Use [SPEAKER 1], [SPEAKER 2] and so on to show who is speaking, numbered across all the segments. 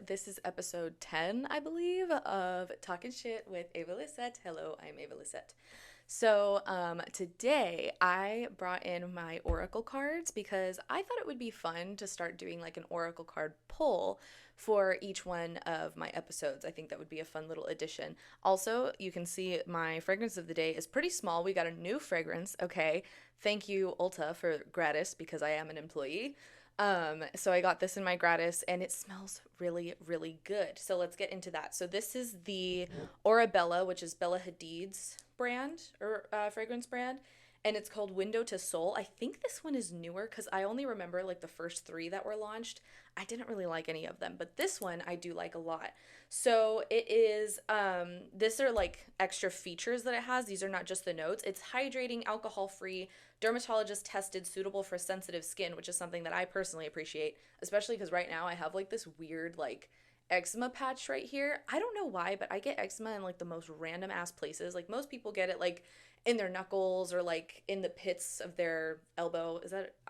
[SPEAKER 1] This is episode 10, I believe, of Talking Shit with Ava Lisette. Hello, I'm Ava Lisette. Today I brought in my oracle cards because I thought it would be fun to start doing like an oracle card pull for each one of my episodes. I think that would be a fun little addition. Also, you can see my fragrance of the day is pretty small. We got a new fragrance, okay? Thank you, Ulta, for gratis because I am an employee. So I got this in my gratis and it smells really, really good. So let's get into that. So this is the Orabella, which is Bella Hadid's brand or fragrance brand. And it's called Window to Soul. I think this one is newer because I only remember like the first 3 that were launched. I didn't really like any of them, but this one I do like a lot. So it is, these are like extra features that it has. These are not just the notes. It's hydrating, alcohol-free, dermatologist tested, suitable for sensitive skin, which is something that I personally appreciate, especially because right now I have like this weird like eczema patch right here. I don't know why, but I get eczema in like the most random ass places. Like most people get it like in their knuckles or like in the pits of their elbow.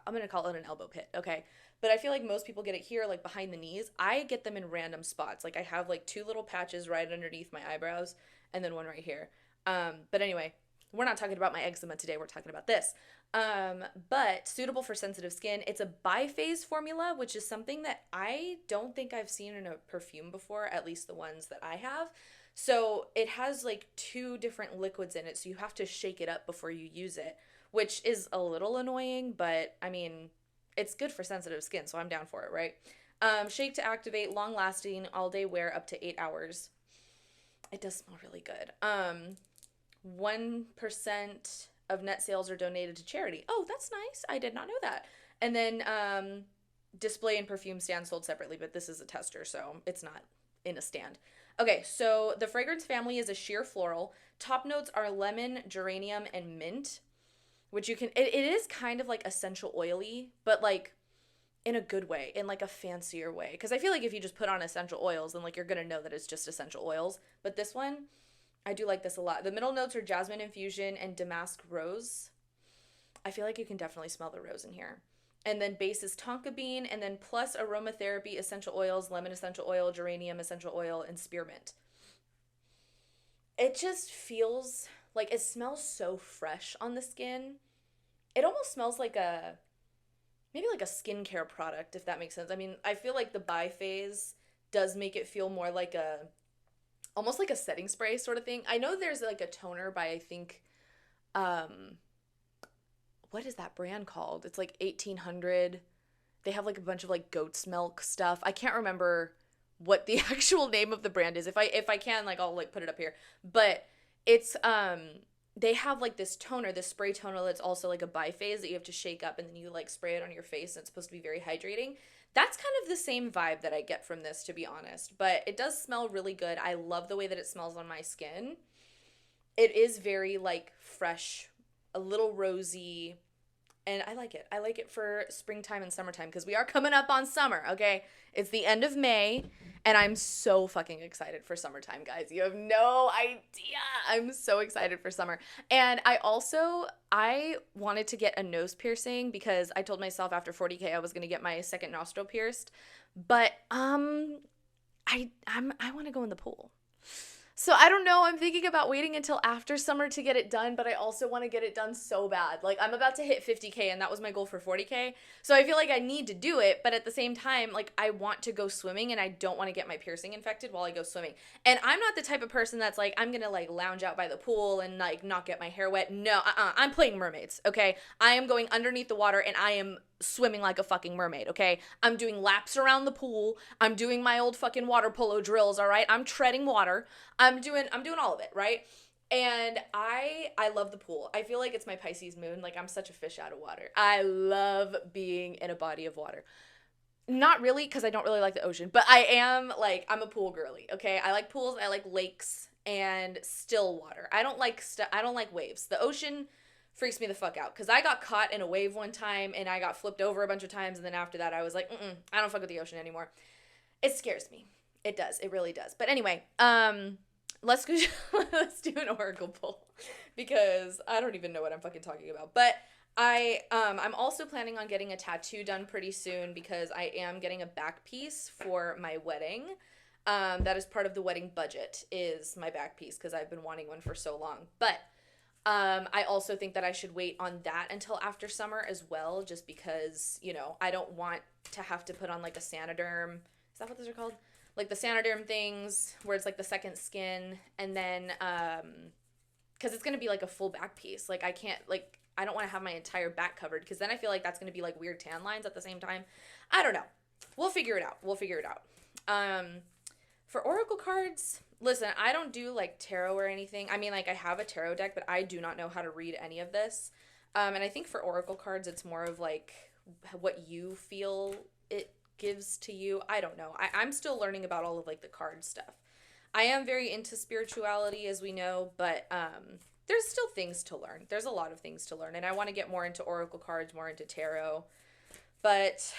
[SPEAKER 1] I'm gonna call it an elbow pit, okay? But I feel like most people get it here, like behind the knees. I get them in random spots. Like I have like 2 little patches right underneath my eyebrows and then one right here. But anyway, we're not talking about my eczema today. We're talking about this. But suitable for sensitive skin. It's a biphase formula, which is something that I don't think I've seen in a perfume before, at least the ones that I have. So it has like 2 different liquids in it, so you have to shake it up before you use it, which is a little annoying, but I mean, it's good for sensitive skin, so I'm down for it, right? Shake to activate, long lasting, all day wear up to 8 hours. It does smell really good. 1% of net sales are donated to charity. Oh, that's nice. I did not know that. And then display and perfume stand sold separately, but this is a tester, so it's not in a stand. Okay, so the fragrance family is a sheer floral. Top notes are lemon, geranium, and mint, which you can, it is kind of like essential oily, but like in a good way, in like a fancier way. Because I feel like if you just put on essential oils, then like you're gonna know that it's just essential oils. But this one, I do like this a lot. The middle notes are jasmine infusion and damask rose. I feel like you can definitely smell the rose in here. And then base is tonka bean, and then plus aromatherapy essential oils, lemon essential oil, geranium essential oil, and spearmint. It just feels like it smells so fresh on the skin. It almost smells like maybe like a skincare product, if that makes sense. I mean, I feel like the biphase does make it feel more like almost like a setting spray sort of thing. I know there's like a toner by, I think, what is that brand called? It's like 1800. They have like a bunch of like goat's milk stuff. I can't remember what the actual name of the brand is. If I can, like, I'll like put it up here. But it's they have like this toner, this spray toner that's also like a biphase that you have to shake up and then you like spray it on your face and it's supposed to be very hydrating. That's kind of the same vibe that I get from this, to be honest. But it does smell really good. I love the way that it smells on my skin. It is very like fresh, a little rosy, and I like it. I like it for springtime and summertime because we are coming up on summer, okay? It's the end of May, and I'm so fucking excited for summertime, guys. You have no idea. I'm so excited for summer. And I wanted to get a nose piercing because I told myself after 40K I was going to get my second nostril pierced. But I want to go in the pool. So I don't know, I'm thinking about waiting until after summer to get it done, but I also want to get it done so bad. Like, I'm about to hit 50K, and that was my goal for 40K, so I feel like I need to do it, but at the same time, like, I want to go swimming, and I don't want to get my piercing infected while I go swimming. And I'm not the type of person that's like, I'm gonna, like, lounge out by the pool and, like, not get my hair wet. No, I'm playing mermaids, okay? I am going underneath the water, and I am swimming like a fucking mermaid, okay? I'm doing laps around the pool. I'm doing my old fucking water polo drills, all right? I'm treading water. I'm doing all of it, right? And I love the pool. I feel like it's my Pisces moon. Like, I'm such a fish out of water. I love being in a body of water. Not really, because I don't really like the ocean, but I am, like, I'm a pool girly, okay? I like pools, I like lakes, and still water. I don't like waves. The ocean freaks me the fuck out, because I got caught in a wave one time, and I got flipped over a bunch of times, and then after that, I was like, I don't fuck with the ocean anymore. It scares me. It does. It really does. But anyway, let's do an oracle pull, because I don't even know what I'm fucking talking about. But I'm also planning on getting a tattoo done pretty soon because I am getting a back piece for my wedding. That is part of the wedding budget is my back piece because I've been wanting one for so long. But I also think that I should wait on that until after summer as well, just because, I don't want to have to put on like a Sanoderm. Is that what those are called? Like the Sanoderm things where it's like the second skin, and then because it's gonna be like a full back piece. Like I don't want to have my entire back covered because then I feel like that's gonna be like weird tan lines at the same time. I don't know. We'll figure it out. For oracle cards, listen, I don't do like tarot or anything. I mean, like I have a tarot deck, but I do not know how to read any of this. And I think for oracle cards, it's more of like what you feel it gives to you. I don't know. I'm still learning about all of like the card stuff. I am very into spirituality, as we know, but there's still things to learn. There's a lot of things to learn, and I want to get more into oracle cards, more into tarot. But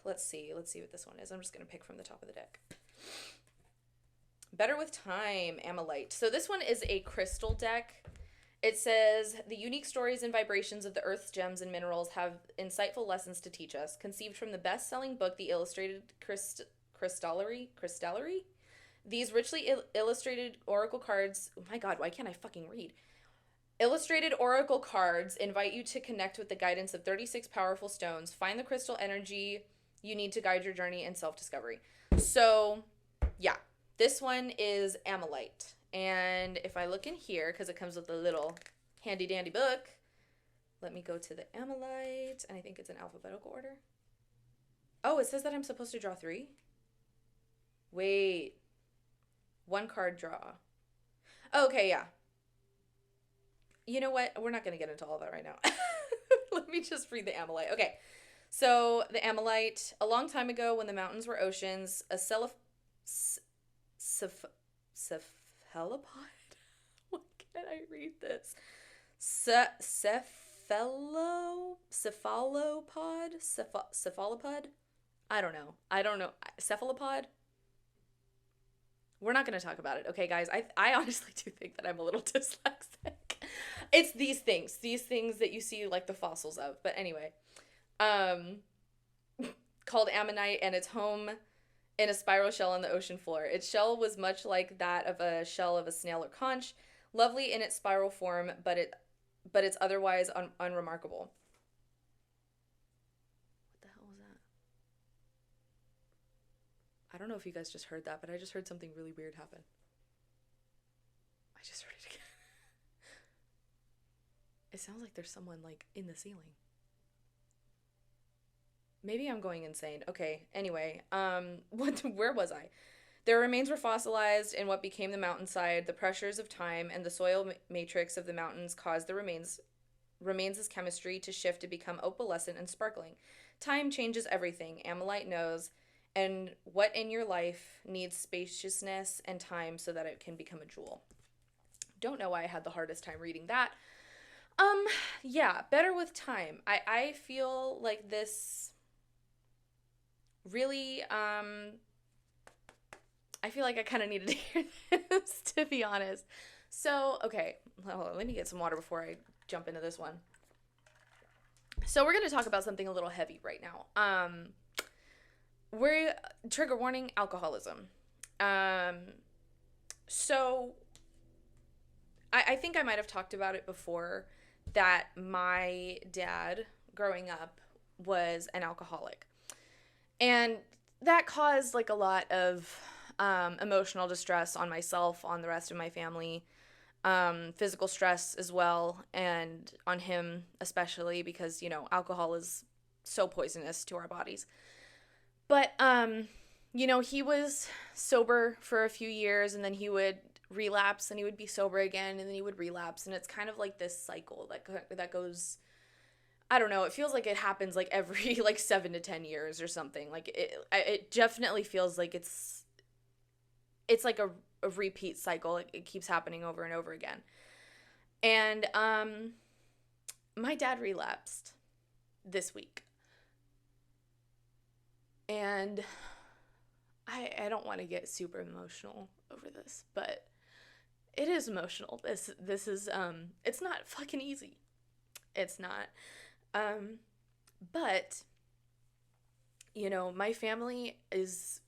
[SPEAKER 1] let's see what this one is. I'm just going to pick from the top of the deck. Better with Time, Amalite. So this one is a crystal deck. It says, the unique stories and vibrations of the Earth's gems and minerals have insightful lessons to teach us. Conceived from the best-selling book, The Illustrated Crystallary? These richly illustrated oracle cards... Oh my god, why can't I fucking read? Illustrated oracle cards invite you to connect with the guidance of 36 powerful stones. Find the crystal energy you need to guide your journey in self-discovery. So, yeah. This one is Amalite. And if I look in here, because it comes with a little handy-dandy book, let me go to the Amalite, and I think it's in alphabetical order. Oh, it says that I'm supposed to draw 3? Wait. 1 card draw. Okay, yeah. You know what? We're not going to get into all that right now. Let me just read the Amalite. Okay. So, the Amalite, a long time ago when the mountains were oceans, a cephalopod? Why can't I read this? Cephalopod? I don't know. Cephalopod? We're not going to talk about it, okay, guys? I honestly do think that I'm a little dyslexic. It's these things that you see like the fossils of. But anyway, called ammonite, and it's home in a spiral shell on the ocean floor. Its shell was much like that of a shell of a snail or conch, lovely in its spiral form, but it's otherwise unremarkable. What the hell was that? I don't know if you guys just heard that, but I just heard something really weird happen. I just heard it again. It sounds like there's someone like in the ceiling. Maybe I'm going insane. Okay, anyway, where was I? Their remains were fossilized in what became the mountainside. The pressures of time and the soil matrix of the mountains caused the remains' chemistry to shift to become opalescent and sparkling. Time changes everything, Amalite knows, and what in your life needs spaciousness and time so that it can become a jewel. Don't know why I had the hardest time reading that. Yeah, Better with Time. I feel like this... Really, I feel like I kind of needed to hear this, to be honest. So, okay, hold on, let me get some water before I jump into this one. So we're going to talk about something a little heavy right now. We're, trigger warning, alcoholism. So, I think I might have talked about it before, that my dad, growing up, was an alcoholic. And that caused like a lot of emotional distress on myself, on the rest of my family, physical stress as well, and on him especially because, alcohol is so poisonous to our bodies. But, he was sober for a few years, and then he would relapse, and he would be sober again, and then he would relapse, and it's kind of like this cycle that goes... I don't know, it feels like it happens like every like 7 to 10 years or something. Like it definitely feels like it's like a repeat cycle. It keeps happening over and over again. And my dad relapsed this week. And I don't want to get super emotional over this, but it is emotional. This is it's not fucking easy. It's not. But, you know, my family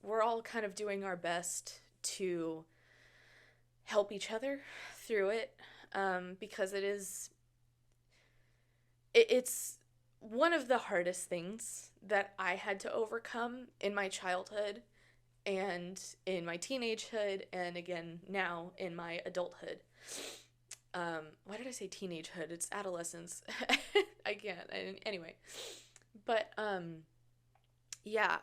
[SPEAKER 1] we're all kind of doing our best to help each other through it, because it's one of the hardest things that I had to overcome in my childhood and in my teenagehood and again now in my adulthood. Why did I say teenagehood? It's adolescence. I can't. Anyway, but yeah.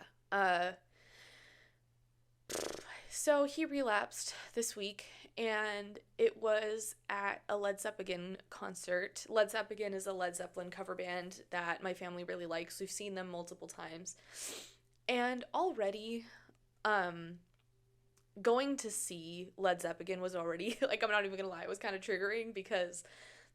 [SPEAKER 1] So he relapsed this week, and it was at a Led Zeppelin concert. Led Zeppelin is a Led Zeppelin cover band that my family really likes. We've seen them multiple times. And already, going to see Led Zeppelin was already, like, I'm not even gonna lie, it was kind of triggering because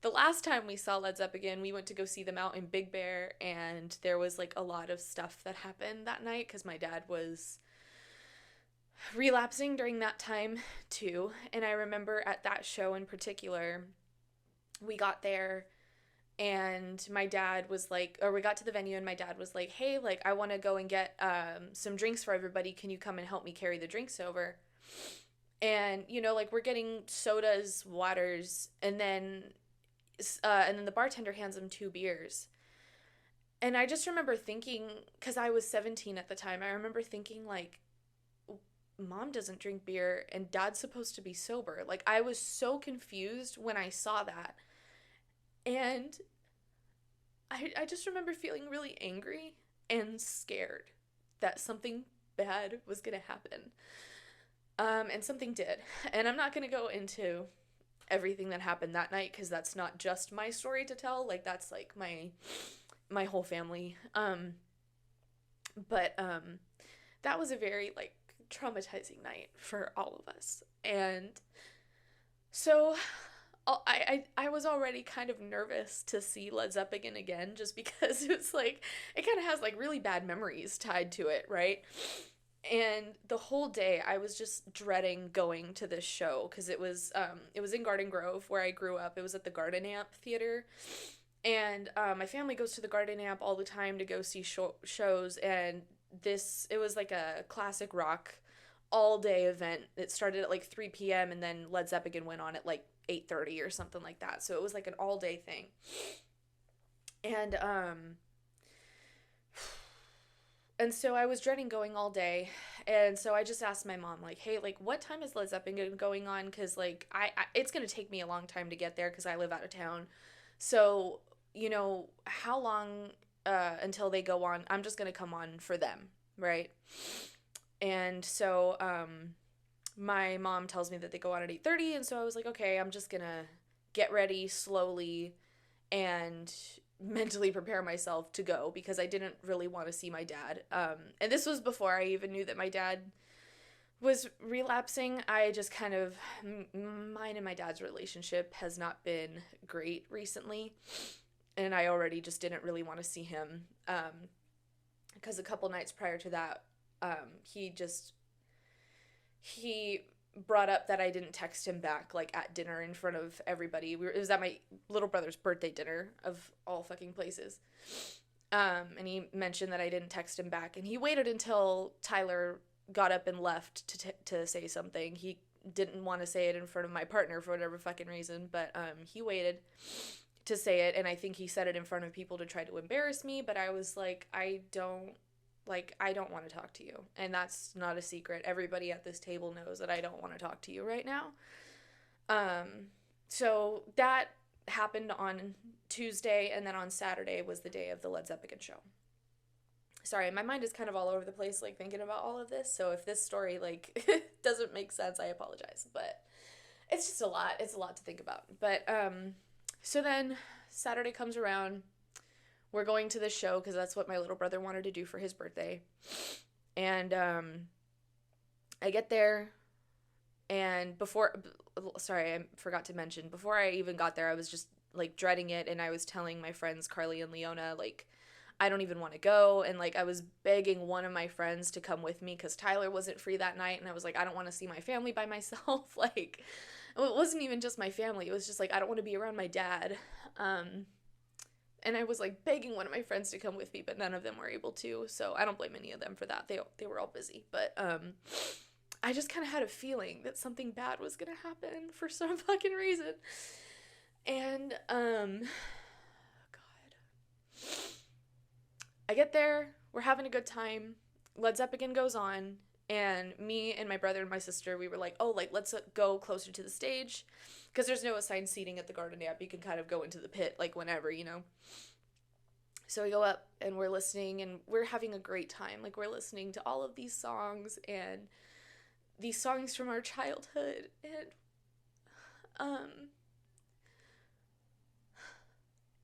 [SPEAKER 1] the last time we saw Led Zeppelin, we went to go see them out in Big Bear, and there was, like, a lot of stuff that happened that night because my dad was relapsing during that time too. And I remember at that show in particular, we got there and my dad was like, or we got to the venue and my dad was like, hey, like, I want to go and get some drinks for everybody. Can you come and help me carry the drinks over? And, you know, like, we're getting sodas, waters, and then the bartender hands him 2 beers. And I just remember thinking, because I was 17 at the time, I remember thinking, like, mom doesn't drink beer and dad's supposed to be sober. Like, I was so confused when I saw that. And I just remember feeling really angry and scared that something bad was going to happen. And something did. And I'm not going to go into everything that happened that night because that's not just my story to tell. Like, that's like my whole family. But that was a very, like, traumatizing night for all of us. And so I was already kind of nervous to see Led Zeppelin again just because it's like, it kind of has, like, really bad memories tied to it, right? And the whole day I was just dreading going to this show because it was in Garden Grove where I grew up. It was at the Garden Amp Theater. And my family goes to the Garden Amp all the time to go see shows, and it was like a classic rock all-day event. It started at like 3 p.m. and then Led Zeppelin went on at like 8:30 or something like that. So it was like an all-day thing. And so I was dreading going all day. And so I just asked my mom, like, hey, like, what time is Led Zeppelin going on? Because, like, it's going to take me a long time to get there because I live out of town. So, you know, how long until they go on? I'm just going to come on for them, right? And so my mom tells me that they go on at 8:30. And so I was like, okay, I'm just going to get ready slowly and mentally prepare myself to go because I didn't really want to see my dad. And this was before I even knew that my dad was relapsing. I just kind of, mine and my dad's relationship has not been great recently. And I already just didn't really want to see him. Because a couple nights prior to that, he brought up that I didn't text him back, like, at dinner in front of everybody. It was at my little brother's birthday dinner, of all fucking places. And he mentioned that I didn't text him back, and he waited until Tyler got up and left to say something. He didn't want to say it in front of my partner for whatever fucking reason, but he waited to say it, and I think he said it in front of people to try to embarrass me, but I was like, I don't want to talk to you. And that's not a secret. Everybody at this table knows that I don't want to talk to you right now. So that happened on Tuesday, and then on Saturday was the day of the Led Zeppelin show. Sorry, my mind is kind of all over the place, like, thinking about all of this. So if this story, like, doesn't make sense, I apologize. But it's just a lot. It's a lot to think about. But so then Saturday comes around. We're going to this show because that's what my little brother wanted to do for his birthday. And I get there, and I forgot to mention, before I even got there, I was just, like, dreading it, and I was telling my friends Carly and Leona, like, I don't even want to go, and, like, I was begging one of my friends to come with me because Tyler wasn't free that night, and I was like, I don't want to see my family by myself. Like, it wasn't even just my family, it was just, like, I don't want to be around my dad. And I was like begging one of my friends to come with me, but none of them were able to. So I don't blame any of them for that. They were all busy. But I just kind of had a feeling that something bad was going to happen for some fucking reason. And God. I get there, we're having a good time. Led Zeppelin goes on, and me and my brother and my sister, we were like, oh, like, let's go closer to the stage, because there's no assigned seating at the Garden Amp. You can kind of go into the pit, like, whenever, you know? So we go up, and we're listening, and we're having a great time. Like, we're listening to all of these songs, and these songs from our childhood,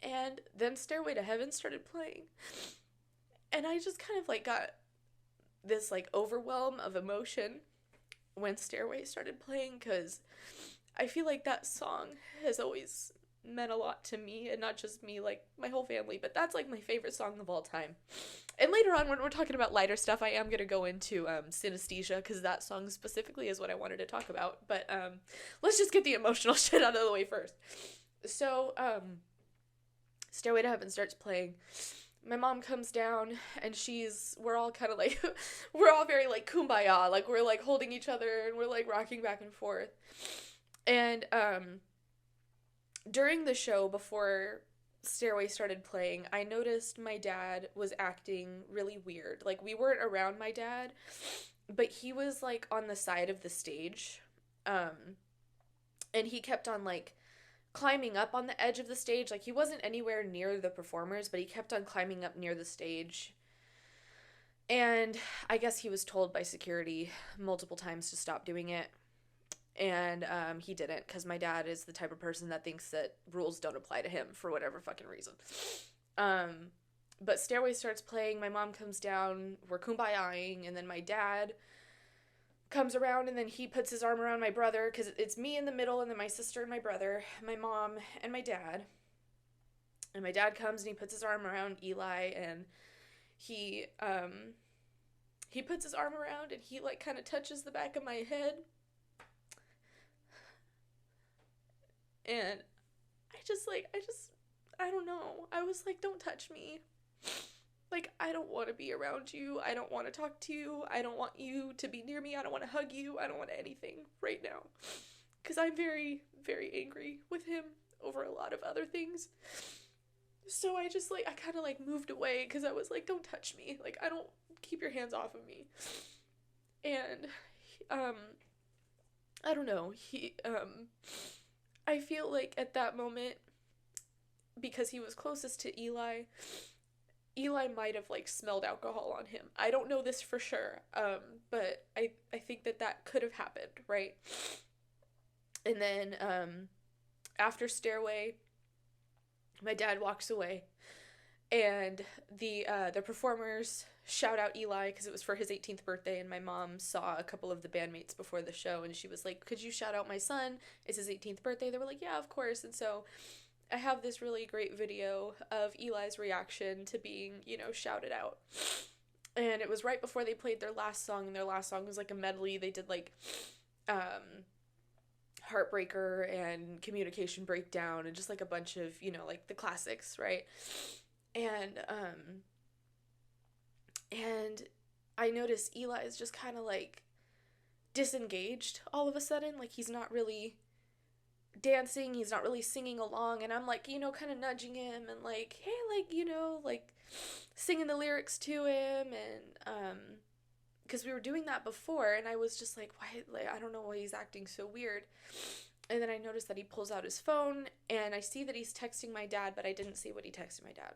[SPEAKER 1] and then Stairway to Heaven started playing. And I just kind of, like, got this, like, overwhelm of emotion when Stairway started playing, because I feel like that song has always meant a lot to me, and not just me, like, my whole family, but that's, like, my favorite song of all time. And later on, when we're talking about lighter stuff, I am going to go into Synesthesia, because that song specifically is what I wanted to talk about, but let's just get the emotional shit out of the way first. So, Stairway to Heaven starts playing. My mom comes down, and we're all kind of like, we're all very, like, kumbaya, like, we're, like, holding each other, and we're, like, rocking back and forth. And, during the show, before Stairway started playing, I noticed my dad was acting really weird. Like, we weren't around my dad, but he was, like, on the side of the stage, and he kept on, like, climbing up on the edge of the stage. Like, he wasn't anywhere near the performers, but he kept on climbing up near the stage. And I guess he was told by security multiple times to stop doing it. And he didn't, because my dad is the type of person that thinks that rules don't apply to him for whatever fucking reason. But Stairway starts playing, my mom comes down, we're kumbayaing, and then my dad comes around, and then he puts his arm around my brother, because it's me in the middle, and then my sister and my brother, my mom and my dad. And my dad comes, and he puts his arm around Eli, and he puts his arm around, and he, like, kind of touches the back of my head. And I don't know. I was like, don't touch me. Like, I don't want to be around you. I don't want to talk to you. I don't want you to be near me. I don't want to hug you. I don't want anything right now. Because I'm very, very angry with him over a lot of other things. So I just, like, I kind of, like, moved away, because I was like, don't touch me. Like, keep your hands off of me. And, I don't know. I feel like at that moment, because he was closest to Eli might have, like, smelled alcohol on him. I don't know this for sure, but I think that could have happened, right? And then, after Stairway, my dad walks away, and the performers shout out Eli, because it was for his 18th birthday, and my mom saw a couple of the bandmates before the show, and she was like, could you shout out my son? It's his 18th birthday. They were like, yeah, of course. And so I have this really great video of Eli's reaction to being, you know, shouted out. And it was right before they played their last song, and their last song was, like, a medley. They did, like, Heartbreaker and Communication Breakdown, and just, like, a bunch of, you know, like, the classics, right? And I noticed Eli is just kind of, like, disengaged all of a sudden. Like, he's not really dancing, he's not really singing along, and I'm, like, you know, kind of nudging him, and, like, hey, like, you know, like, singing the lyrics to him, and, because we were doing that before, and I was just like, why, like, I don't know why he's acting so weird. And then I noticed that he pulls out his phone, and I see that he's texting my dad, but I didn't see what he texted my dad.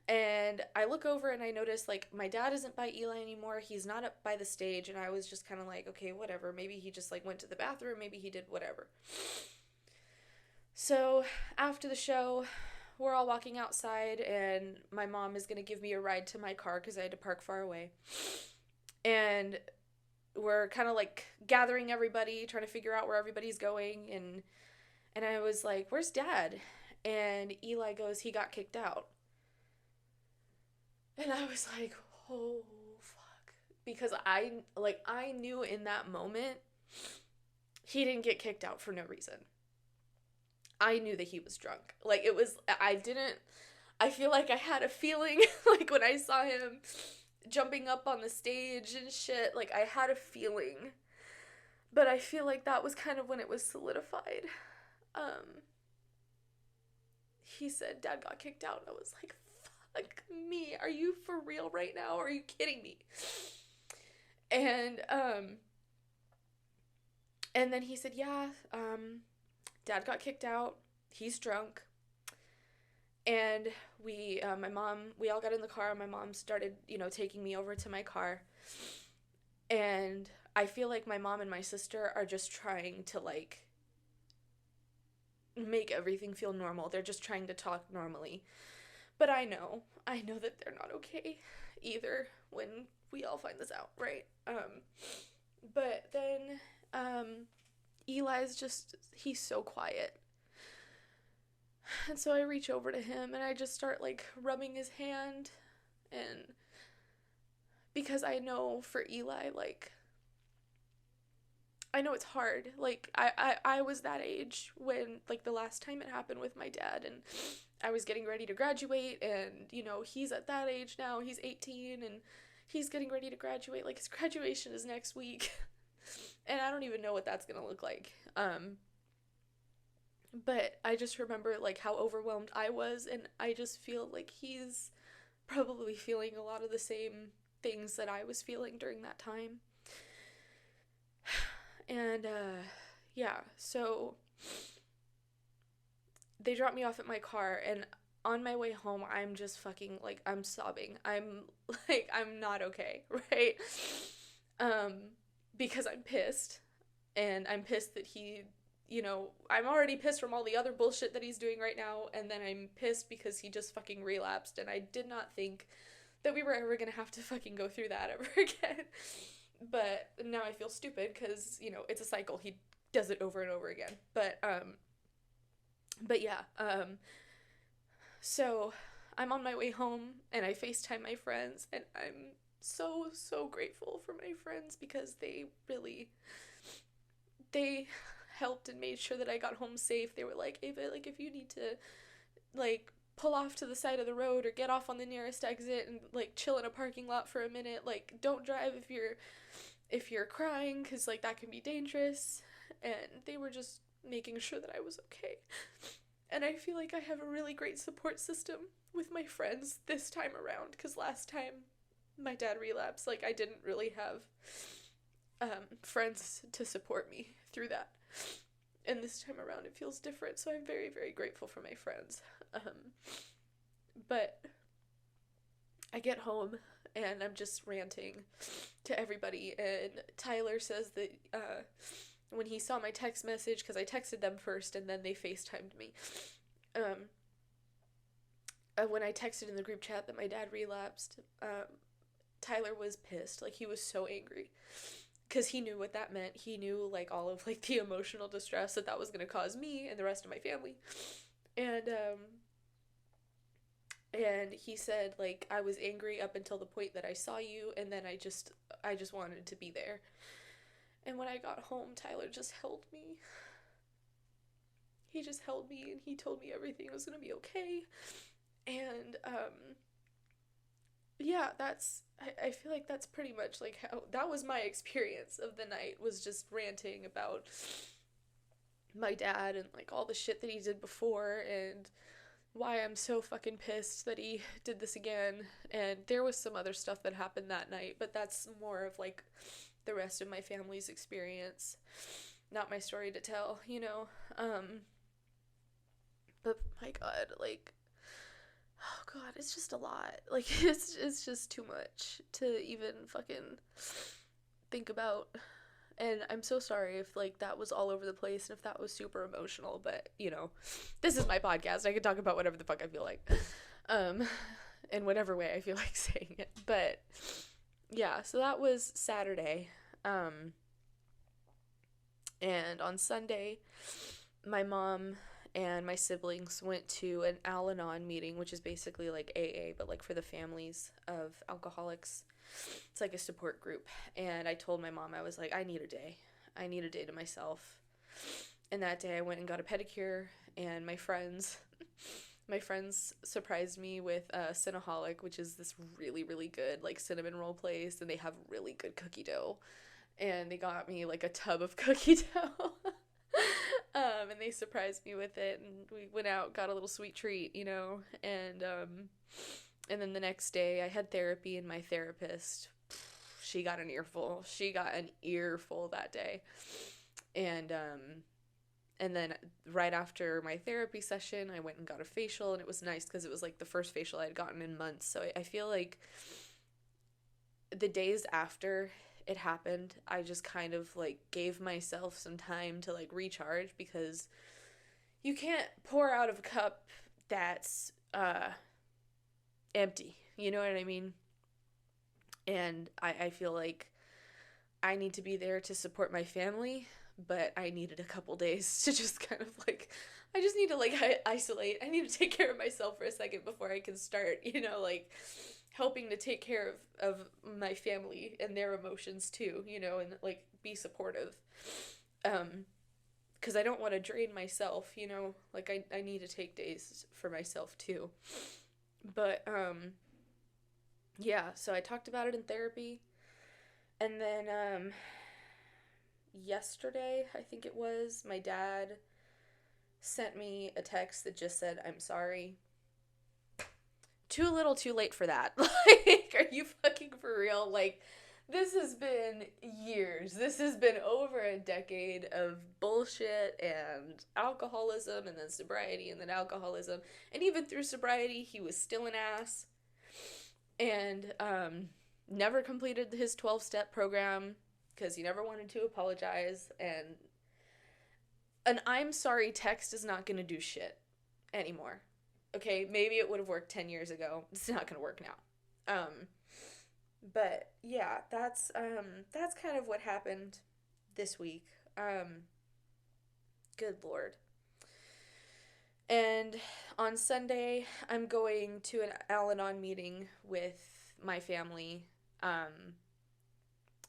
[SPEAKER 1] And I look over, and I notice, like, my dad isn't by Eli anymore. He's not up by the stage, and I was just kind of like, okay, whatever. Maybe he just, like, went to the bathroom. Maybe he did whatever. So after the show, we're all walking outside, and my mom is going to give me a ride to my car, because I had to park far away. And we're kind of, like, gathering everybody, trying to figure out where everybody's going, and I was like, where's Dad? And Eli goes, he got kicked out. And I was like, oh, fuck. Because I knew in that moment he didn't get kicked out for no reason. I knew that he was drunk. Like, I feel like I had a feeling, like, when I saw him jumping up on the stage and shit, like, I had a feeling. But I feel like that was kind of when it was solidified. He said Dad got kicked out, and I was like, fuck me, are you for real right now? Are you kidding me? And then he said, yeah, Dad got kicked out. He's drunk. And we all got in the car, and my mom started, taking me over to my car. And I feel like my mom and my sister are just trying to, like, make everything feel normal. They're just trying to talk normally. But I know that they're not okay either when we all find this out, right? But then, he's so quiet. And so I reach over to him and I just start, like, rubbing his hand. And because I know for Eli, like, I know it's hard. Like, I was that age when, like, the last time it happened with my dad, and I was getting ready to graduate, and, he's at that age now. He's 18, and he's getting ready to graduate. Like, his graduation is next week, and I don't even know what that's gonna look like. But I just remember, like, how overwhelmed I was, and I just feel like he's probably feeling a lot of the same things that I was feeling during that time. And, yeah, so they dropped me off at my car, and on my way home, I'm just fucking, like, I'm sobbing. I'm not okay, right? Because I'm pissed, and I'm pissed that he, I'm already pissed from all the other bullshit that he's doing right now, and then I'm pissed because he just fucking relapsed, and I did not think that we were ever gonna have to fucking go through that ever again. But now I feel stupid because, it's a cycle. He does it over and over again. But yeah. So I'm on my way home and I FaceTime my friends, and I'm so, so grateful for my friends because they helped and made sure that I got home safe. They were like, Ava, like, if you need to, like, pull off to the side of the road or get off on the nearest exit and, like, chill in a parking lot for a minute, like, don't drive if you're crying, because, like, that can be dangerous. And they were just making sure that I was okay. And I feel like I have a really great support system with my friends this time around, because last time my dad relapsed, like, I didn't really have friends to support me through that. And this time around it feels different, so I'm very, very grateful for my friends. But I get home and I'm just ranting to everybody, and Tyler says that when he saw my text message, because I texted them first and then they FaceTimed me, when I texted in the group chat that my dad relapsed, Tyler was pissed. Like, he was so angry because he knew what that meant. He knew, like, all of, like, the emotional distress that was going to cause me and the rest of my family. And he said, like, I was angry up until the point that I saw you, and then I just wanted to be there. And when I got home, Tyler just held me. He just held me, and he told me everything was gonna be okay. And, yeah, I feel like that's pretty much, like, how, that was my experience of the night, was just ranting about my dad and, like, all the shit that he did before, and why I'm so fucking pissed that he did this again. And there was some other stuff that happened that night, but that's more of, like, the rest of my family's experience, not my story to tell, but my God, like, oh God, it's just a lot. Like, it's just too much to even fucking think about. And I'm so sorry if, like, that was all over the place and if that was super emotional, but, this is my podcast. I can talk about whatever the fuck I feel like, in whatever way I feel like saying it. But, yeah, so that was Saturday, and on Sunday, my mom and my siblings went to an Al-Anon meeting, which is basically, like, AA, but, like, for the families of alcoholics. It's like a support group. And I told my mom, I was like, I need a day to myself. And that day I went and got a pedicure, and my friends surprised me with Cinnaholic, which is this really, really good like cinnamon roll place, and they have really good cookie dough. And they got me like a tub of cookie dough. And they surprised me with it, and we went out, got a little sweet treat, and then the next day I had therapy, and my therapist, she got an earful. She got an earful that day. And then right after my therapy session, I went and got a facial, and it was nice because it was like the first facial I had gotten in months. So I feel like the days after it happened, I just kind of like gave myself some time to like recharge, because you can't pour out of a cup that's empty. You know what I mean? And I feel like I need to be there to support my family, but I needed a couple days to just kind of like, I just need to like isolate. I need to take care of myself for a second before I can start, like helping to take care of my family and their emotions too, and like be supportive. Because I don't want to drain myself, like I need to take days for myself too. But, yeah, so I talked about it in therapy. And then, yesterday, I think it was, my dad sent me a text that just said, "I'm sorry." Too little, too late for that. Like, are you fucking for real? Like, this has been years. This has been over a decade of bullshit and alcoholism, and then sobriety, and then alcoholism. And even through sobriety, he was still an ass. And, never completed his 12-step program because he never wanted to apologize. And an "I'm sorry" text is not going to do shit anymore. Okay, maybe it would have worked 10 years ago. It's not going to work now. But yeah, that's kind of what happened this week. Good Lord. And on Sunday, I'm going to an Al-Anon meeting with my family,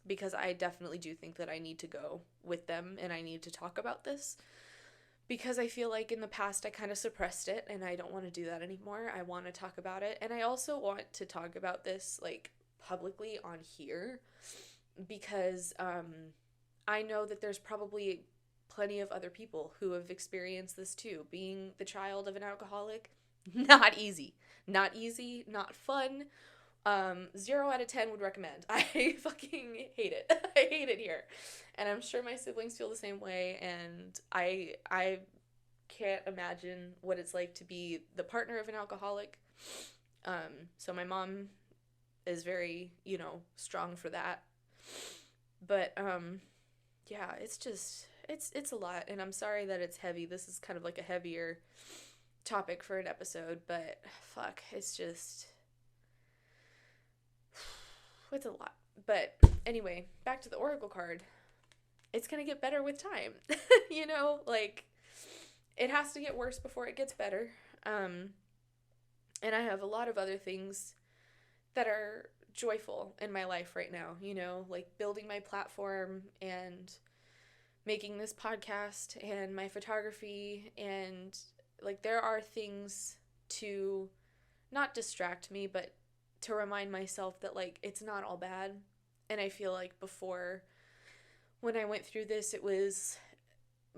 [SPEAKER 1] because I definitely do think that I need to go with them, and I need to talk about this. Because I feel like in the past I kind of suppressed it, and I don't want to do that anymore. I want to talk about it, and I also want to talk about this like publicly on here, because I know that there's probably plenty of other people who have experienced this too. Being the child of an alcoholic, not easy, not fun. 0 out of 10 would recommend. I fucking hate it. I hate it here. And I'm sure my siblings feel the same way, and I can't imagine what it's like to be the partner of an alcoholic. So my mom is very, strong for that. But, yeah, it's just, it's a lot, and I'm sorry that it's heavy. This is kind of like a heavier topic for an episode, but fuck, it's just, it's a lot. But anyway, back to the Oracle card. It's gonna get better with time. Like, it has to get worse before it gets better. And I have a lot of other things that are joyful in my life right now, like building my platform and making this podcast and my photography, and like there are things to not distract me, but to remind myself that like it's not all bad. And I feel like before, when I went through this, it was,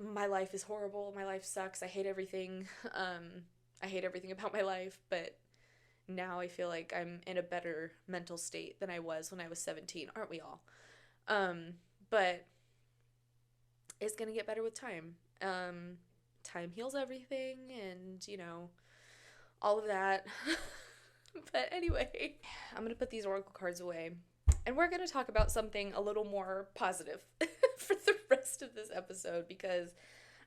[SPEAKER 1] my life is horrible, my life sucks, I hate everything, I hate everything about my life. But now I feel like I'm in a better mental state than I was when I was 17, aren't we all? But it's gonna get better with time. Time heals everything, and all of that. But anyway, I'm gonna put these Oracle cards away, and we're gonna talk about something a little more positive for the rest of this episode, because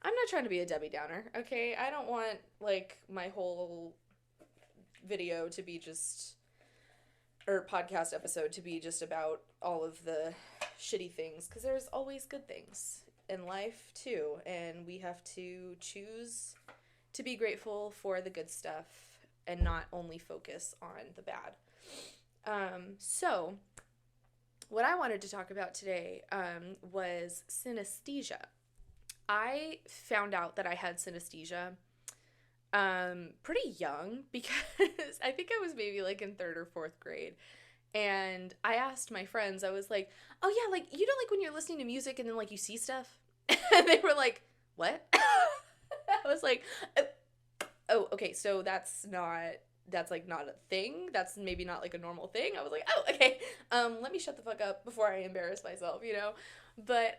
[SPEAKER 1] I'm not trying to be a Debbie Downer, okay? I don't want like my whole video to be just, or podcast episode to be just about all of the shitty things, because there's always good things in life too, and we have to choose to be grateful for the good stuff and not only focus on the bad. So what I wanted to talk about today was synesthesia. I found out that I had synesthesia Pretty young because I think I was maybe like in third or fourth grade. And I asked my friends, I was like, oh yeah, like, you know, like when you're listening to music and then like you see stuff? And they were like, what? I was like, oh, okay, so that's like not a thing. That's maybe not like a normal thing. I was like, oh, okay. Let me shut the fuck up before I embarrass myself, you know? But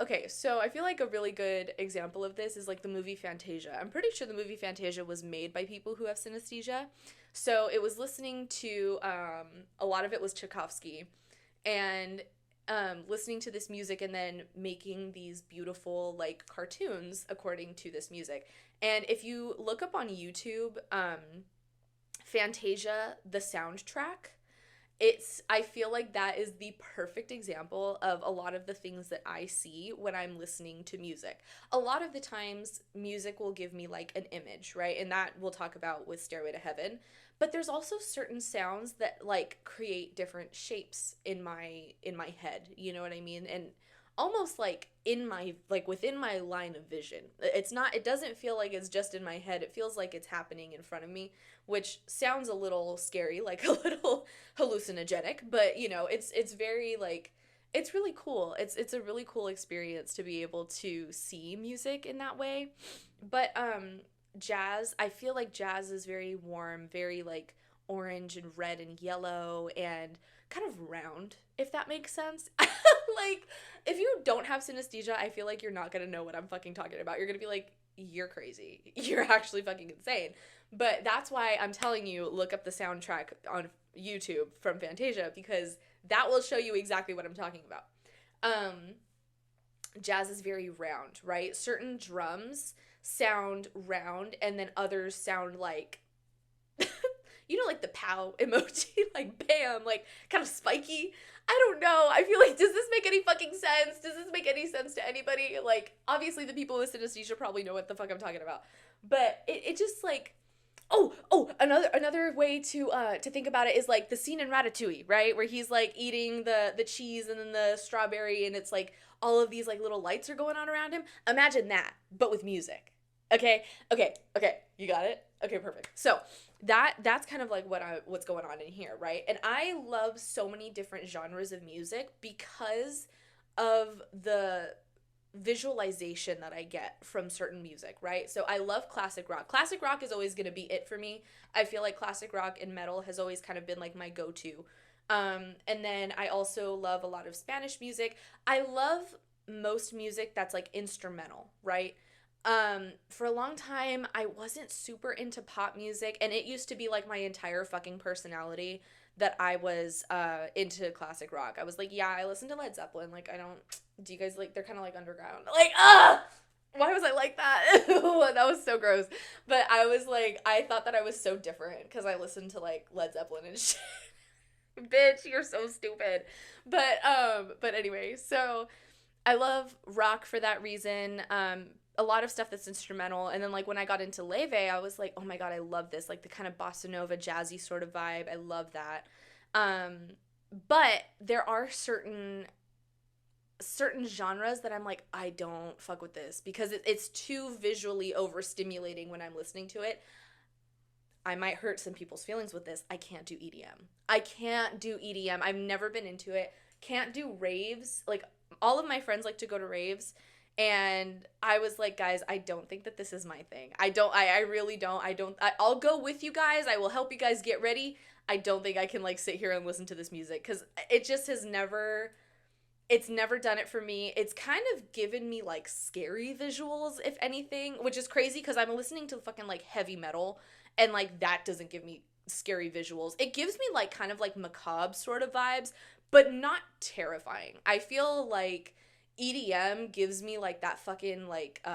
[SPEAKER 1] okay, so I feel like a really good example of this is like the movie Fantasia. I'm pretty sure the movie Fantasia was made by people who have synesthesia. So it was listening to a lot of it was Tchaikovsky, and listening to this music and then making these beautiful like cartoons according to this music. And if you look up on YouTube, Fantasia the soundtrack, I feel like that is the perfect example of a lot of the things that I see when I'm listening to music. A lot of the times music will give me like an image, right? And that we'll talk about with Stairway to Heaven. But there's also certain sounds that like create different shapes in my head, you know what I mean? And almost like in my like within my line of vision. It doesn't feel like it's just in my head. It feels like it's happening in front of me, which sounds a little scary, like a little hallucinogenic, but you know, it's very like it's really cool. It's a really cool experience to be able to see music in that way. But jazz, I feel like jazz is very warm, very like orange and red and yellow and kind of round, if that makes sense. Like, if you don't have synesthesia, I feel like you're not gonna know what I'm fucking talking about. You're gonna be like, you're crazy. You're actually fucking insane. But that's why I'm telling you, look up the soundtrack on YouTube from Fantasia, because that will show you exactly what I'm talking about. Um, Jazz is very round, right? Certain drums sound round, and then others sound like, you know, like the pow emoji, like bam, like kind of spiky. I don't know. I feel like, does this make any fucking sense? Does this make any sense to anybody? Like, obviously, the people with synesthesia probably know what the fuck I'm talking about. But it just like, another way to think about it is like the scene in Ratatouille, right, where he's like eating the cheese and then the strawberry, and it's like all of these like little lights are going on around him. Imagine that, but with music. Okay, you got it. Okay, perfect. So that's kind of like what's going on in here, right? And I love so many different genres of music because of the visualization that I get from certain music, right? So I love classic rock. Classic rock is always going to be it for me. I feel like classic rock and metal has always kind of been like my go-to. And then I also love a lot of Spanish music. I love most music that's like instrumental, right? For a long time I wasn't super into pop music, and it used to be like my entire fucking personality that I was into classic rock. I was like, yeah, I listen to Led Zeppelin. Like, I don't, do you guys like, they're kind of like underground. Like, why was I like that? That was so gross. But I was like, I thought that I was so different because I listened to like Led Zeppelin and shit. Bitch, you're so stupid. But anyway, so I love rock for that reason. A lot of stuff that's instrumental. And then like when I got into Leve, I was like, oh my god, I love this. Like the kind of bossa nova jazzy sort of vibe. I love that. Um, but there are certain genres that I'm like, I don't fuck with this because it's too visually overstimulating when I'm listening to it. I might hurt some people's feelings with this. I can't do EDM. I can't do EDM. I've never been into it. Can't do raves. Like, all of my friends like to go to raves. And I was like, guys, I don't think that this is my thing. I really don't. I'll go with you guys. I will help you guys get ready. I don't think I can like sit here and listen to this music because it just has never, it's never done it for me. It's kind of given me like scary visuals, if anything, which is crazy because I'm listening to fucking like heavy metal, and like that doesn't give me scary visuals. It gives me like kind of like macabre sort of vibes, but not terrifying. I feel like EDM gives me like that fucking like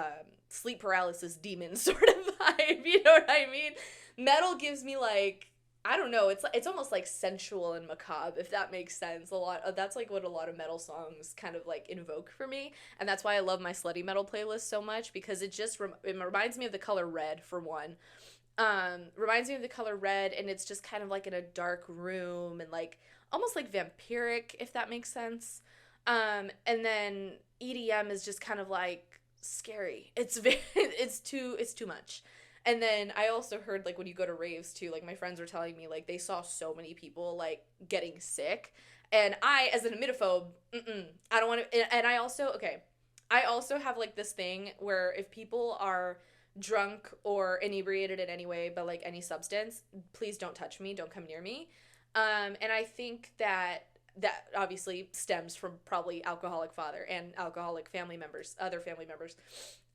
[SPEAKER 1] sleep paralysis demon sort of vibe, you know what I mean? Metal gives me like, I don't know, it's almost like sensual and macabre, if that makes sense. A lot of, that's like what a lot of metal songs kind of like invoke for me, and that's why I love my slutty metal playlist so much, because it just it reminds me of the color red, for one. Reminds me of the color red, and it's just kind of like in a dark room and like almost like vampiric, if that makes sense. And then EDM is just kind of like scary. It's very, it's too much. And then I also heard, like, when you go to raves too, like, my friends were telling me, like, they saw so many people, like, getting sick. And I, as an emitophobe, I don't want to, and I also, okay, I also have, like, this thing where if people are drunk or inebriated in any way, but, like, any substance, please don't touch me, don't come near me. And I think that obviously stems from probably alcoholic father and alcoholic family members, other family members.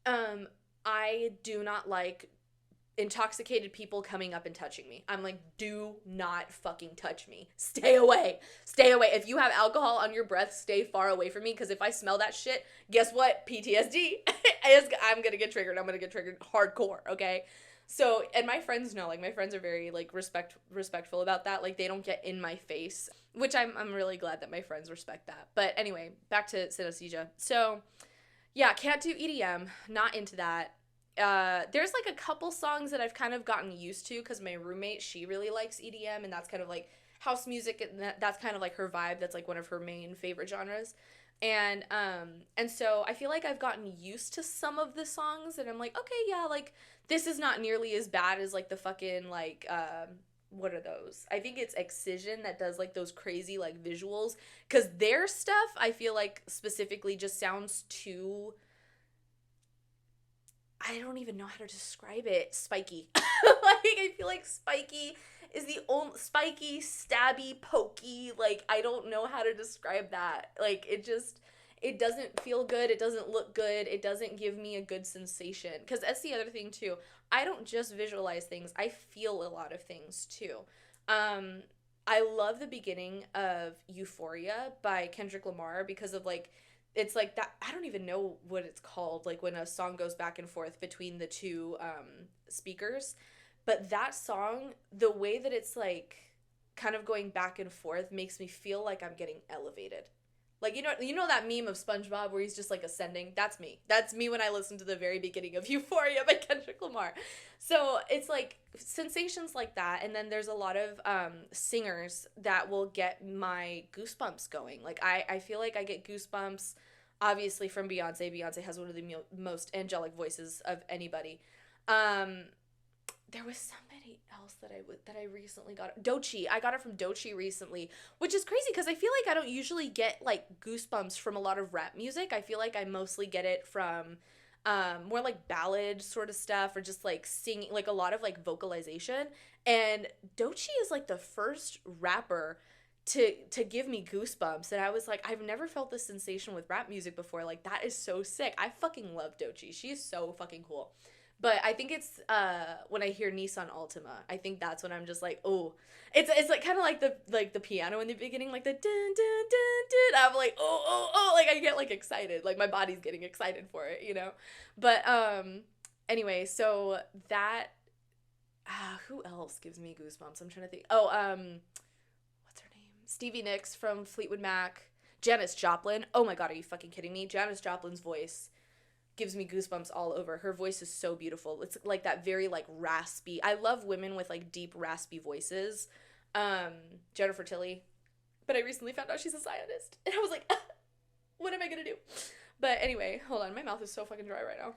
[SPEAKER 1] Um, I do not like intoxicated people coming up and touching me. I'm like, do not fucking touch me. Stay away. Stay away. If you have alcohol on your breath, stay far away from me, because if I smell that shit, guess what? PTSD. I'm going to get triggered. I'm going to get triggered hardcore, okay? So, and my friends know, like, my friends are very, like, respectful about that. Like, they don't get in my face, which I'm really glad that my friends respect that. But anyway, back to synesthesia. So, yeah, can't do EDM. Not into that. There's, like, a couple songs that I've kind of gotten used to, because my roommate, she really likes EDM, and that's kind of, like, house music, and that's kind of, like, her vibe. That's, like, one of her main favorite genres. And so I feel like I've gotten used to some of the songs, and I'm like, okay, yeah, like, this is not nearly as bad as, like, the fucking, like, what are those? I think it's Excision that does, like, those crazy, like, visuals, because their stuff, I feel like, specifically just sounds too, I don't even know how to describe it, spiky. Like, I feel like spiky is the only, spiky, stabby, pokey, like, I don't know how to describe that. Like, it doesn't feel good, it doesn't look good, it doesn't give me a good sensation. Because that's the other thing, too. I don't just visualize things, I feel a lot of things, too. I love the beginning of Euphoria by Kendrick Lamar, because of, like, it's like that, I don't even know what it's called, like, when a song goes back and forth between the two speakers. But that song, the way that it's, like, kind of going back and forth makes me feel like I'm getting elevated. Like, you know that meme of SpongeBob where he's just, like, ascending? That's me. That's me when I listen to the very beginning of Euphoria by Kendrick Lamar. So it's, like, sensations like that. And then there's a lot of singers that will get my goosebumps going. Like, I feel like I get goosebumps, obviously, from Beyonce. Beyonce has one of the most angelic voices of anybody. There was somebody else that I recently got. Doechii. I got it from Doechii recently, which is crazy because I feel like I don't usually get, like, goosebumps from a lot of rap music. I feel like I mostly get it from more, like, ballad sort of stuff, or just, like, singing, like, a lot of, like, vocalization. And Doechii is, like, the first rapper to give me goosebumps, and I was like, I've never felt this sensation with rap music before. Like, that is so sick. I fucking love Doechii. She's so fucking cool. But I think it's when I hear Nissan Altima, I think that's when I'm just like, oh, it's like kind of like the piano in the beginning, like the dun dun dun dun. I'm like, oh, like I get, like, excited, like my body's getting excited for it, you know. But anyway, so that who else gives me goosebumps? I'm trying to think. Oh, what's her name? Stevie Nicks from Fleetwood Mac. Janis Joplin. Oh my god, are you fucking kidding me? Janis Joplin's voice gives me goosebumps all over. Her voice is so beautiful. It's like that very, like, raspy. I love women with, like, deep raspy voices. Jennifer Tilly. But I recently found out she's a Zionist. And I was like, what am I gonna do? But anyway, hold on. My mouth is so fucking dry right now.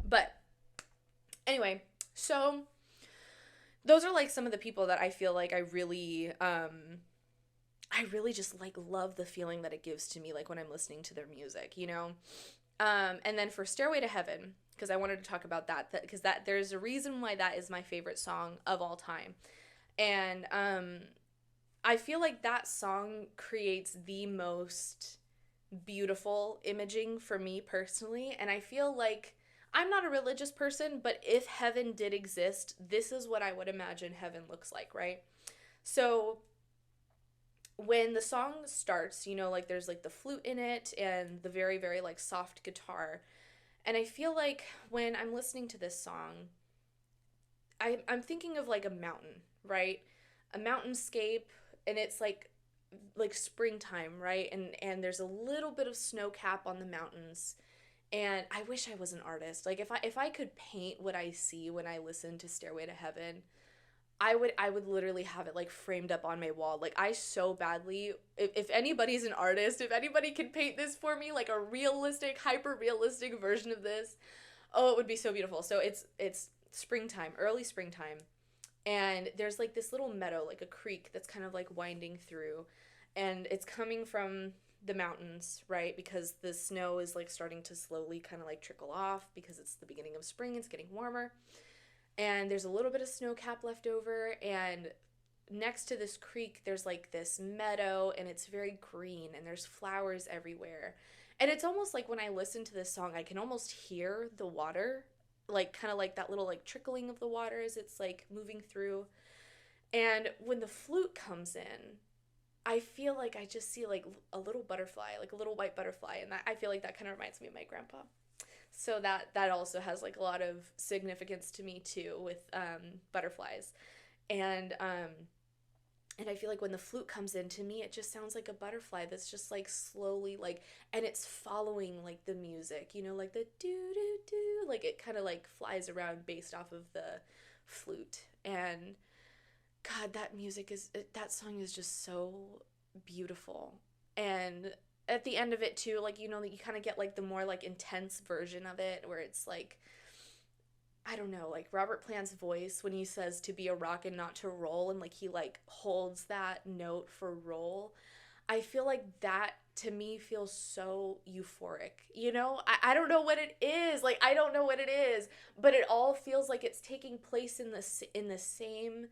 [SPEAKER 1] But anyway, so those are, like, some of the people that I feel like I really just, like, love the feeling that it gives to me, like, when I'm listening to their music, you know? And then for Stairway to Heaven, because I wanted to talk about that, because that there's a reason why that is my favorite song of all time. And I feel like that song creates the most beautiful imaging for me personally, and I feel like I'm not a religious person, but if heaven did exist, this is what I would imagine heaven looks like, right? So when the song starts, you know, like, there's, like, the flute in it and the very, very, like, soft guitar. And I feel like when I'm listening to this song, I'm thinking of, like, a mountain, right? A mountainscape, and it's like springtime, right? And there's a little bit of snow cap on the mountains. And I wish I was an artist. Like, if I could paint what I see when I listen to Stairway to Heaven, I would literally have it like framed up on my wall. Like I so badly, if anybody's an artist, if anybody can paint this for me, like a realistic, hyper realistic version of this, oh, it would be so beautiful. So it's springtime, early springtime, and there's like this little meadow, like a creek that's kind of like winding through, and it's coming from the mountains, right? Because the snow is like starting to slowly kind of like trickle off because it's the beginning of spring, it's getting warmer, and there's a little bit of snow cap left over, and next to this creek there's like this meadow, and it's very green, and there's flowers everywhere. And it's almost like when I listen to this song I can almost hear the water, like kind of like that little like trickling of the water as it's like moving through. And when the flute comes in, I feel like I just see like a little butterfly, like a little white butterfly, and that I feel like that kind of reminds me of my grandpa. So that also has like a lot of significance to me too with butterflies. And and I feel like when the flute comes in, to me it just sounds like a butterfly that's just like slowly like, and it's following like the music, you know, like the do do do, like it kind of like flies around based off of the flute. And God, that song is just so beautiful. And at the end of it too, like, you know, you kind of get like the more like intense version of it where it's like, I don't know, like Robert Plant's voice when he says to be a rock and not to roll, and like he like holds that note for roll. I feel like that to me feels so euphoric. You know, I don't know what it is. Like I don't know what it is, but it all feels like it's taking place in the same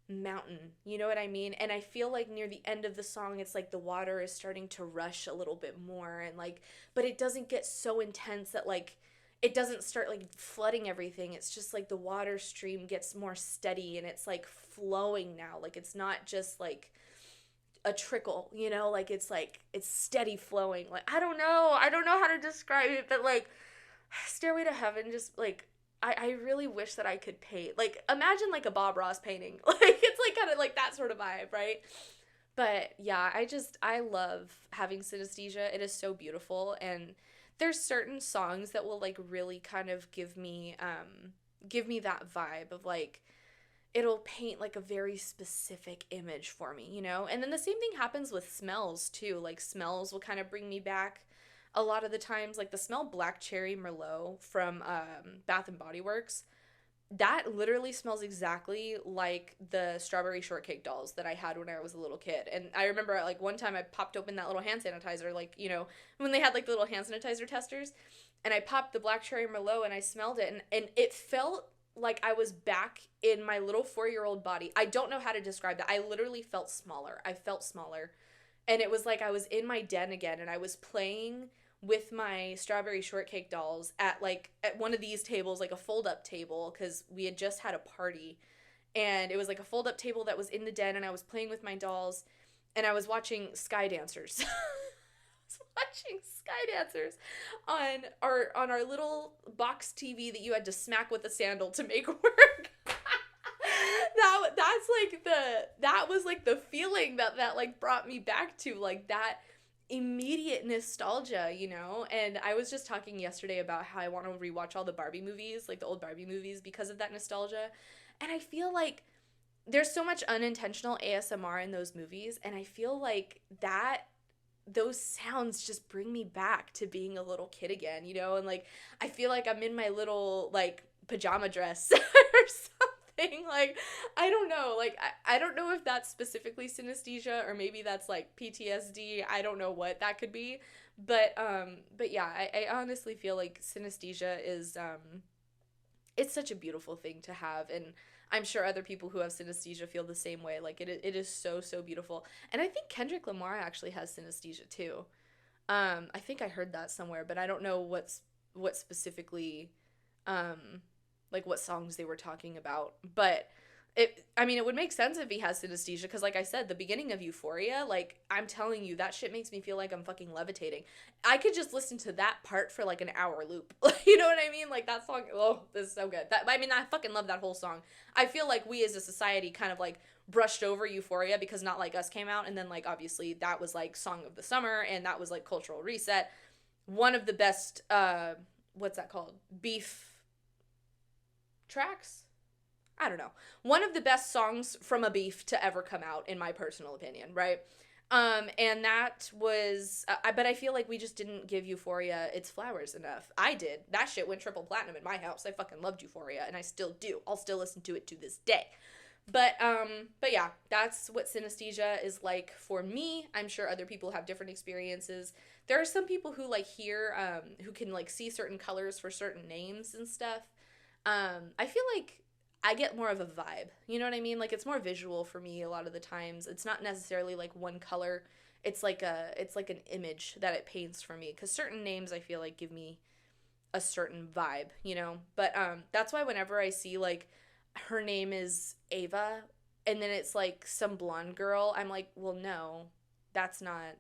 [SPEAKER 1] mountain. You know what I mean? And I feel like near the end of the song it's like the water is starting to rush a little bit more, and like, but it doesn't get so intense that like it doesn't start like flooding everything. It's just like the water stream gets more steady and it's like flowing now. Like it's not just like a trickle, you know, like it's steady flowing. Like I don't know how to describe it, but like Stairway to Heaven just like I really wish that I could paint. Like imagine like a Bob Ross painting. Like it's like kind of like that sort of vibe, right? But yeah, I love having synesthesia. It is so beautiful, and there's certain songs that will like really kind of give me that vibe of like it'll paint like a very specific image for me, you know? And then the same thing happens with smells too. Like smells will kind of bring me back a lot of the times. Like the smell Black Cherry Merlot from Bath and Body Works, that literally smells exactly like the strawberry shortcake dolls that I had when I was a little kid. And I remember like one time I popped open that little hand sanitizer, like, you know, when they had like the little hand sanitizer testers, and I popped the Black Cherry Merlot and I smelled it, and it felt like I was back in my little 4-year-old body. I don't know how to describe that. I literally felt smaller. I felt smaller. And it was like I was in my den again, and I was playing with my strawberry shortcake dolls at like at one of these tables, like a fold up table, because we had just had a party, and it was like a fold up table that was in the den, and I was playing with my dolls, and I was watching Sky Dancers. I was watching Sky Dancers on our little box TV that you had to smack with a sandal to make work. That was like the feeling that like brought me back to like that immediate nostalgia, you know? And I was just talking yesterday about how I want to rewatch all the Barbie movies, like the old Barbie movies, because of that nostalgia. And I feel like there's so much unintentional ASMR in those movies, and I feel like that those sounds just bring me back to being a little kid again, you know? And like I feel like I'm in my little like pajama dress or something. Like I don't know, like I don't know if that's specifically synesthesia or maybe that's like PTSD. I don't know what that could be, but yeah, I honestly feel like synesthesia is it's such a beautiful thing to have, and I'm sure other people who have synesthesia feel the same way. Like it is so so beautiful. And I think Kendrick Lamar actually has synesthesia too. I think I heard that somewhere, but I don't know what specifically like what songs they were talking about. But I mean, it would make sense if he has synesthesia, because like I said, the beginning of Euphoria, like I'm telling you, that shit makes me feel like I'm fucking levitating. I could just listen to that part for like an hour loop. You know what I mean? Like that song, oh, this is so good. I mean, I fucking love that whole song. I feel like we as a society kind of like brushed over Euphoria because Not Like Us came out, and then like obviously that was like Song of the Summer, and that was like cultural reset. One of the best what's that called? Beef tracks? I don't know, one of the best songs from a beef to ever come out, in my personal opinion, right? And that was, but I feel like we just didn't give Euphoria its flowers enough. I did. That shit went triple platinum in my house. I fucking loved Euphoria, and I still do. I'll still listen to it to this day. But yeah, that's what synesthesia is like for me. I'm sure other people have different experiences. There are some people who like hear, who can like see certain colors for certain names and stuff. I feel like I get more of a vibe. You know what I mean? Like it's more visual for me a lot of the times. It's not necessarily like one color. It's like an image that it paints for me, cuz certain names I feel like give me a certain vibe, you know? But that's why whenever I see like her name is Ava and then it's like some blonde girl, I'm like, "Well, no. That's not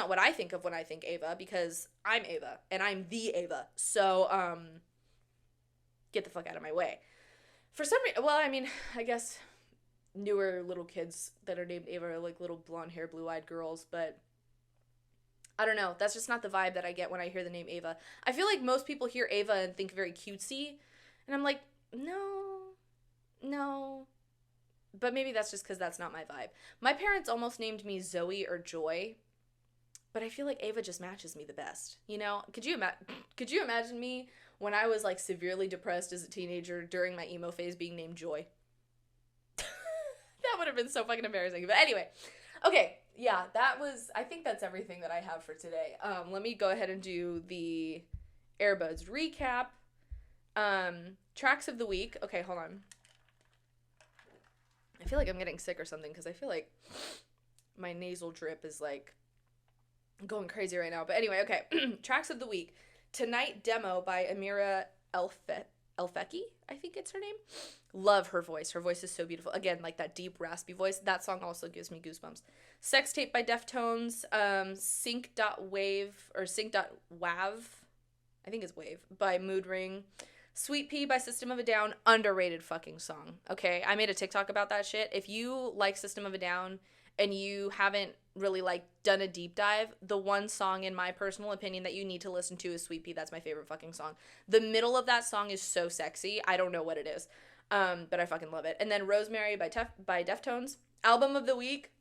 [SPEAKER 1] what I think of when I think Ava, because I'm Ava and I'm the Ava." So, get the fuck out of my way. For some reason, well, I mean, I guess newer little kids that are named Ava are like little blonde hair, blue eyed girls, but I don't know. That's just not the vibe that I get when I hear the name Ava. I feel like most people hear Ava and think very cutesy, and I'm like, no, no. But maybe that's just because that's not my vibe. My parents almost named me Zoe or Joy, but I feel like Ava just matches me the best. You know? Could you imagine me when I was like severely depressed as a teenager during my emo phase being named Joy? That would have been so fucking embarrassing. But anyway, okay, yeah, I think that's everything that I have for today. Let me go ahead and do the Airbuds recap. Tracks of the week. Okay, hold on. I feel like I'm getting sick or something because I feel like my nasal drip is like going crazy right now. But anyway, okay. Tracks of the week. Tonight Demo by Amira Elfeki, I think it's her name. Love her voice. Her voice is so beautiful. Again, like that deep, raspy voice. That song also gives me goosebumps. Sex Tape by Deftones. Sync.wave or Sync.wav. I think it's Wave by Mood Ring. Sweet Pea by System of a Down. Underrated fucking song. Okay, I made a TikTok about that shit. If you like System of a Down and you haven't really like done a deep dive, the one song in my personal opinion that you need to listen to is Sweet Pea. That's my favorite fucking song. The middle of that song is so sexy. I don't know what it is. But I fucking love it. And then Rosemary by Deftones. Album of the week,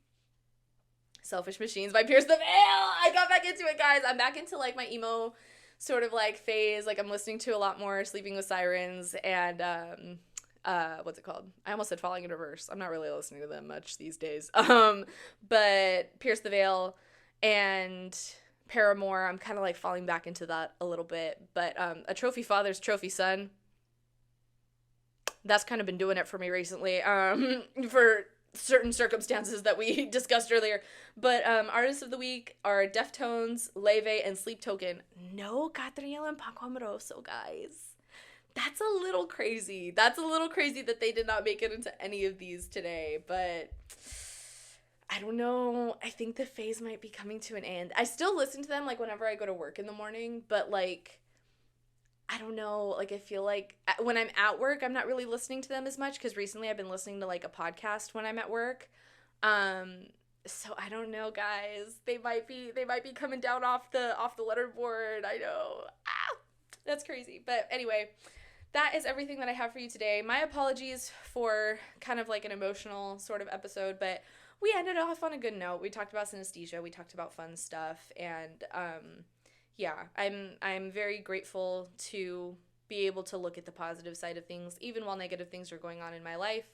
[SPEAKER 1] Selfish Machines by Pierce the Veil. I got back into it, guys. I'm back into like my emo sort of like phase. Like I'm listening to a lot more Sleeping with Sirens and what's it called? I almost said Falling in Reverse. I'm not really listening to them much these days. But Pierce the Veil and Paramore, I'm kind of like falling back into that a little bit. But A Trophy Father's Trophy Son, that's kind of been doing it for me recently. For certain circumstances that we discussed earlier. But artists of the week are Deftones, Leve, and Sleep Token. No Catriel and Paco Amoroso, guys. That's a little crazy. That's a little crazy that they did not make it into any of these today. But I don't know. I think the phase might be coming to an end. I still listen to them like whenever I go to work in the morning. But like, I don't know. Like I feel like when I'm at work, I'm not really listening to them as much. Because recently I've been listening to like a podcast when I'm at work. So I don't know, guys. They might be coming down off the letterboard. I know. That's crazy. But anyway, that is everything that I have for you today. My apologies for kind of like an emotional sort of episode, but we ended off on a good note. We talked about synesthesia, we talked about fun stuff, and yeah, I'm very grateful to be able to look at the positive side of things, even while negative things are going on in my life.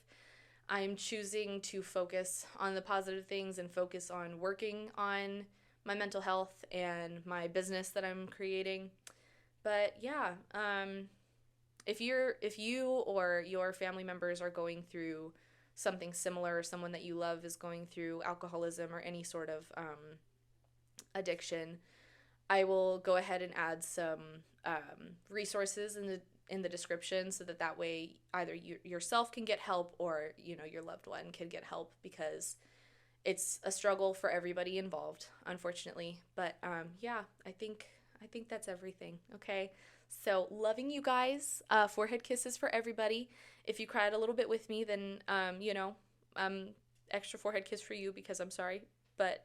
[SPEAKER 1] I'm choosing to focus on the positive things and focus on working on my mental health and my business that I'm creating. But yeah, if you or your family members are going through something similar, or someone that you love is going through alcoholism or any sort of addiction, I will go ahead and add some resources in the description so that way either you yourself can get help or your loved one can get help, because it's a struggle for everybody involved, unfortunately. But yeah, I think that's everything. Okay. So loving you guys. Forehead kisses for everybody. If you cried a little bit with me, then extra forehead kiss for you, because I'm sorry, but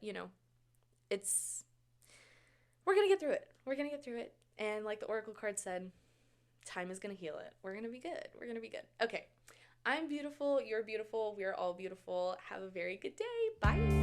[SPEAKER 1] we're gonna get through it. We're gonna get through it. And like the oracle card said, time is gonna heal it. We're gonna be good. We're gonna be good. Okay. I'm beautiful. You're beautiful. We're all beautiful. Have a very good day. Bye.